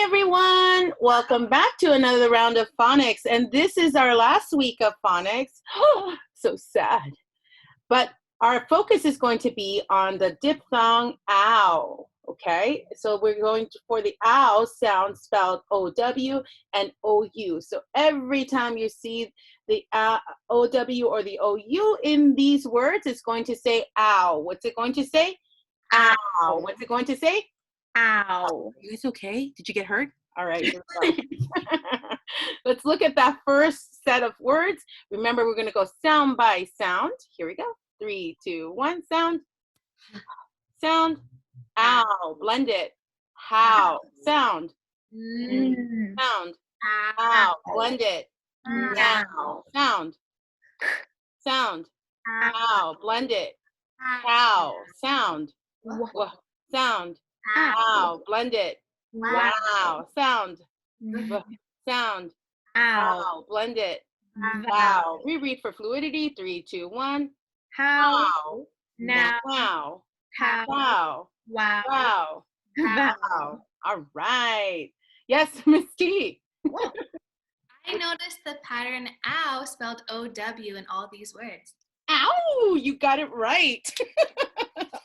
everyone. Welcome back to another round of phonics. And this is our last week of phonics. So sad. But our focus is going to be on the diphthong ow. Okay, so we're going for the ow sound spelled O-W and O-U. So every time you see the O-W or the O-U in these words, it's going to say ow. What's it going to say? Ow. What's it going to say? Ow. Are you guys okay? Did you get hurt? All right, here we go. Let's look at that first set of words. Remember, we're going to go sound by sound. Here we go. 3, 2, 1. Sound. Sound. Ow. Blend it. How. Sound. Sound. Ow. Blend it. Now. Sound. Sound. Ow. Blend it. Cow. Sound. Sound. Ow. Blend it. Wow. Sound. Sound. Ow. Blend it. Wow. Reread for fluidity. 3, 2, 1. How. Now. Wow. How. Wow. Wow. Wow. Wow. Wow. All right. Yes, Miss T. I noticed the pattern ow spelled O-W in all these words. Ow, you got it right.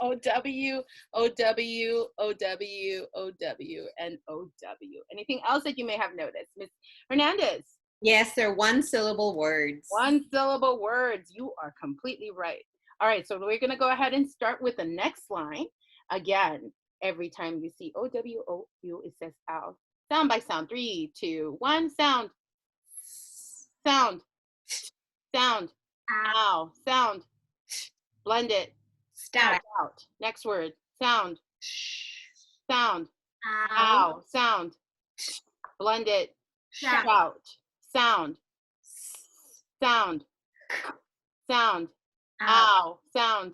O-W, O-W, O-W, O-W, and O-W. Anything else that you may have noticed? Miss Hernandez? Yes, they're one-syllable words. One-syllable words. You are completely right. All right, so we're going to go ahead and start with the next line. Again, every time you see O-W, O-U, it says ow. Sound by sound. 3, 2, 1. Sound. Sound. Sound. Ow. Sound. Blend it. Stout. Out. Next word. Sound. Sound. Ow. Sound. Blend it. Shout. Sound. Sound. Sound. Ow. Sound.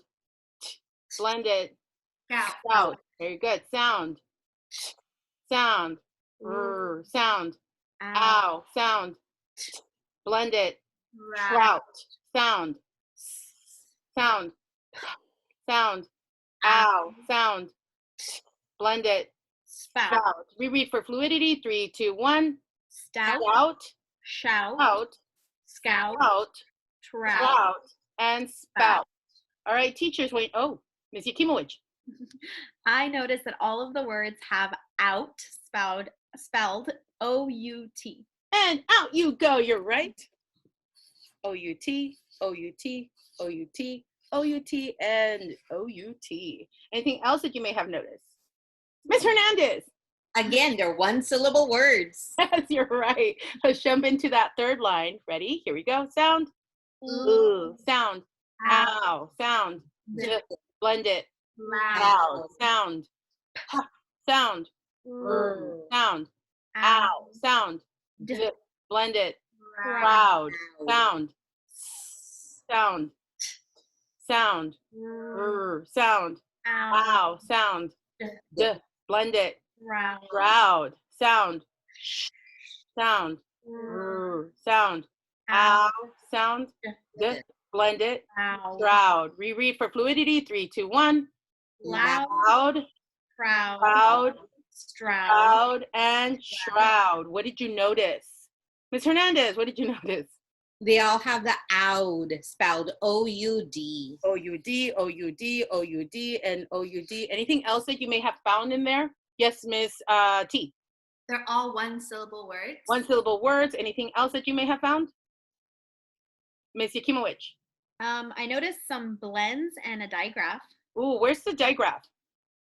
Blend it. Shout. Very good. Sound. Sound. Sound. Ow. Sound. Blend it. Shout. Sound. Sound. Sound. Ow. Sound. Blend it. Spout. Reread for fluidity. 3, 2, 1. Stout. Shout. Shout. Out. Scout. Out. Trout. Shout. And spout. All right, teachers, wait. Oh, Ms. Yakimowicz. I noticed that all of the words have out spelled O-U-T. And out you go. You're right. O-U-T, O-U-T, O-U-T, O-U-T, and O-U-T. Anything else that you may have noticed? Ms. Hernandez. Again, they're one-syllable words. Yes, you're right. Let's jump into that third line. Ready? Here we go. Sound. Ooh. Sound. Ow. Sound. Blend it. Loud. Sound. Sound. Sound. Ow. Sound. Blend it. Proud. Sound. Sound. Sound. Sound. Ow. Sound. Blend it. Proud. Sound. Sound. Sound. Ow. Sound. Blend it. Proud. Reread for fluidity. 3, 2, 1. Loud. Proud. Proud. And shroud. What did you notice? Ms. Hernandez, what did you notice? They all have the oud spelled O-U-D. O-U-D, O-U-D, O-U-D, and O-U-D. Anything else that you may have found in there? Yes, Ms. T. They're all one-syllable words. One-syllable words. Anything else that you may have found? Ms. Yakimowicz. I noticed some blends and a digraph. Ooh, where's the digraph?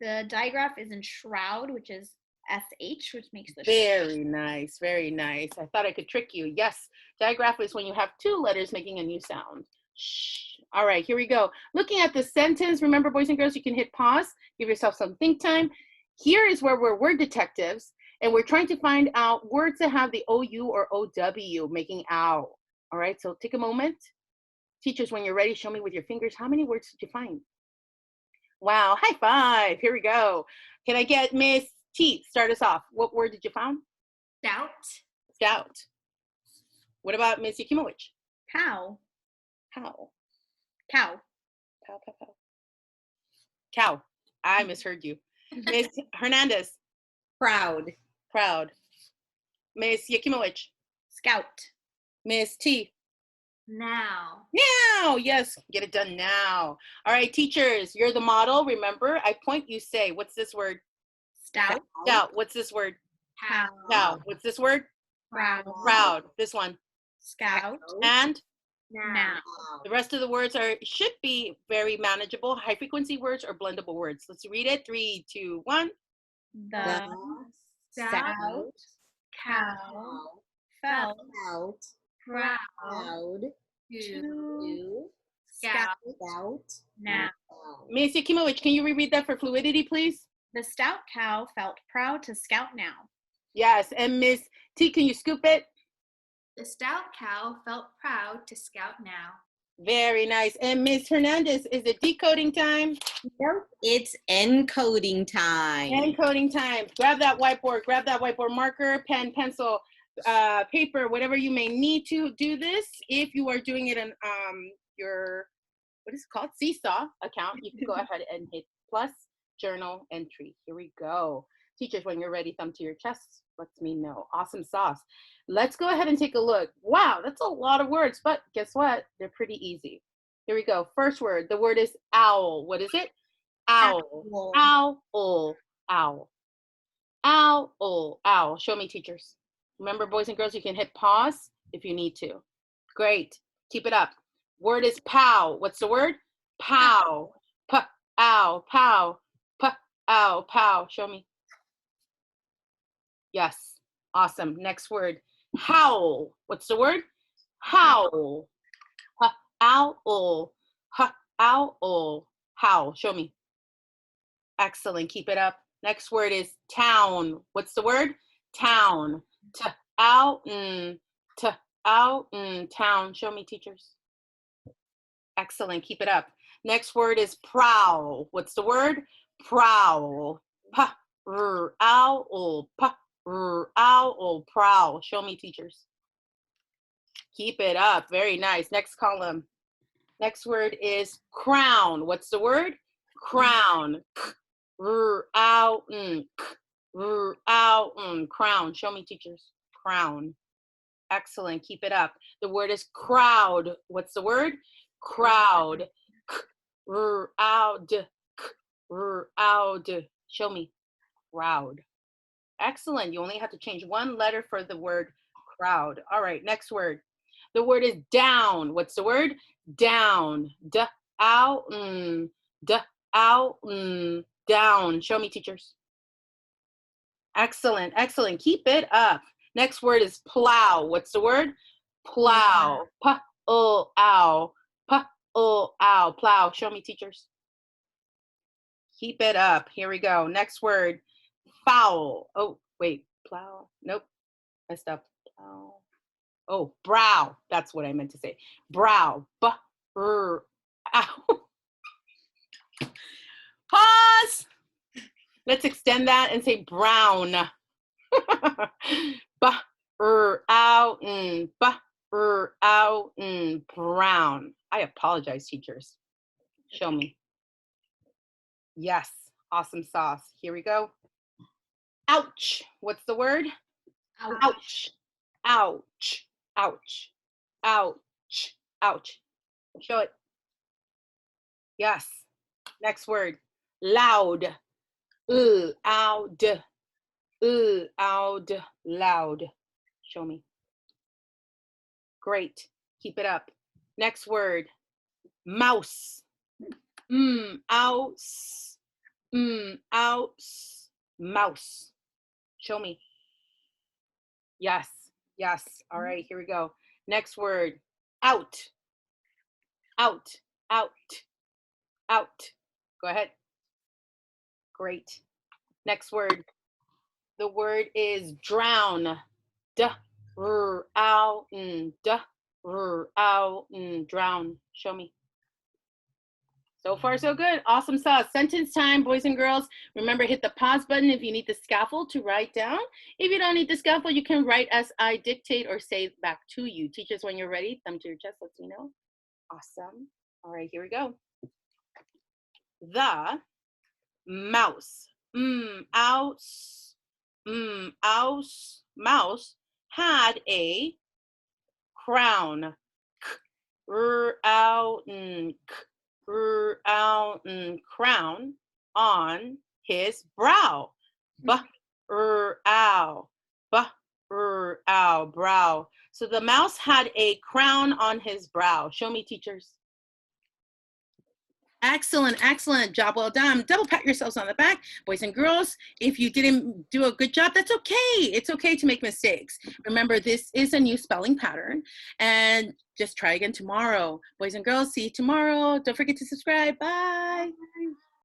The digraph is in shroud, which is SH, which makes the Very nice, very nice. I thought I could trick you. Yes, digraph is when you have two letters making a new sound. Shh. All right, here we go. Looking at the sentence, remember, boys and girls, you can hit pause, give yourself some think time. Here is where we're word detectives, and we're trying to find out words that have the OU or OW making ow. All right, so take a moment. Teachers, when you're ready, show me with your fingers, how many words did you find? Wow, high five. Here we go. Can I get Miss T, start us off. What word did you find? Stout. Stout. What about Miss Yakimowicz? Cow. Cow. Cow. Cow, cow, cow. Cow. I misheard you. Miss Hernandez. Proud. Proud. Miss Yakimowicz. Scout. Miss T. Now. Now, yes, get it done now. All right, teachers, you're the model. Remember, I point, you say, what's this word? Stout. Stout. What's this word? How. Proud. What's this word? Proud. Proud. This one. Scout. And Now. the rest of the words should be very manageable, high frequency words or blendable words. Let's read it. 3, 2, 1. The Stout. cow felt Out. Proud. Proud. To. To. Scout. Scout. now. Miss Yakimowicz, can you reread that for fluidity, please? The stout cow felt proud to scout now. Yes, and Miss T, can you scoop it? The stout cow felt proud to scout now. Very nice. And Miss Hernandez, is it decoding time? Nope. It's encoding time. Encoding time. Grab that whiteboard marker, pen, pencil, paper, whatever you may need to do this. If you are doing it in your, what is it called? Seesaw account, you can go ahead and hit plus journal entry. Here we go. Teachers, when you're ready, thumb to your chest. Lets me know. Awesome sauce. Let's go ahead and take a look. Wow, that's a lot of words, but guess what? They're pretty easy. Here we go. First word. The word is owl. What is it? Owl. Owl. Owl. Owl. Owl. Show me, teachers. Remember, boys and girls, you can hit pause if you need to. Great. Keep it up. Word is pow. What's the word? Pow. P-ow. Pow. P-ow. Pow. Show me. Yes. Awesome. Next word. Howl. What's the word? Howl. Owl. Owl. Howl. Show me. Excellent. Keep it up. Next word is town. What's the word? Town. Town. Town. Show me, teachers. Excellent. Keep it up. Next word is prowl. What's the word? Prowl. Owl. Owl. Prowl. Show me, teachers. Keep it up. Very nice. Next column. Next word is crown. What's the word? Crown. Crown. Show me, teachers. Crown. Excellent. Keep it up. The word is crowd. What's the word? Crowd. Crowd. Show me. Crowd. Excellent. You only have to change one letter for the word crowd. All right, next word. The word is down. What's the word? Down. Down. Down. Show me, teachers. Excellent. Excellent. Keep it up. Next word is plow. What's the word? Plow. P-o-ow. P-o-ow. Plow. Show me, teachers. Keep it up. Here we go. Next word. Foul. Oh, wait. Plow. Nope. Messed up. Plow. Oh, brow. That's what I meant to say. Brow. B-r-ow. Pause. Let's extend that and say brown. B-r-ow. B-r-ow. Brown. I apologize, teachers. Show me. Yes. Awesome sauce. Here we go. Ouch. What's the word? Ouch. Ouch. Ouch. Ouch. Ouch. Show it. Yes. Next word. Loud. Ow. Ow. Loud. Show me. Great. Keep it up. Next word. Mouse. Ouse. Ouse. Mouse. Show me. Yes. Yes. All right, here we go. Next word. Out. Out. Out. Out. Go ahead. Great. Next word. The word is drown. D-r-ow-n. D-r-ow-n. Drown. Show me. So far, so good. Awesome sauce. Sentence time, boys and girls. Remember, hit the pause button if you need the scaffold to write down. If you don't need the scaffold, you can write as I dictate or say back to you. Teachers, when you're ready, thumb to your chest, let me know. Awesome. All right, here we go. The mouse. Ouse. Mouse had a crown. Crown on his brow. Ow. Ow. Brow. So the mouse had a crown on his brow. Show me, teachers. Excellent, excellent job. Well done. Double pat yourselves on the back. Boys and girls, if you didn't do a good job, that's okay. It's okay to make mistakes. Remember, this is a new spelling pattern, and just try again tomorrow. Boys and girls, see you tomorrow. Don't forget to subscribe. Bye.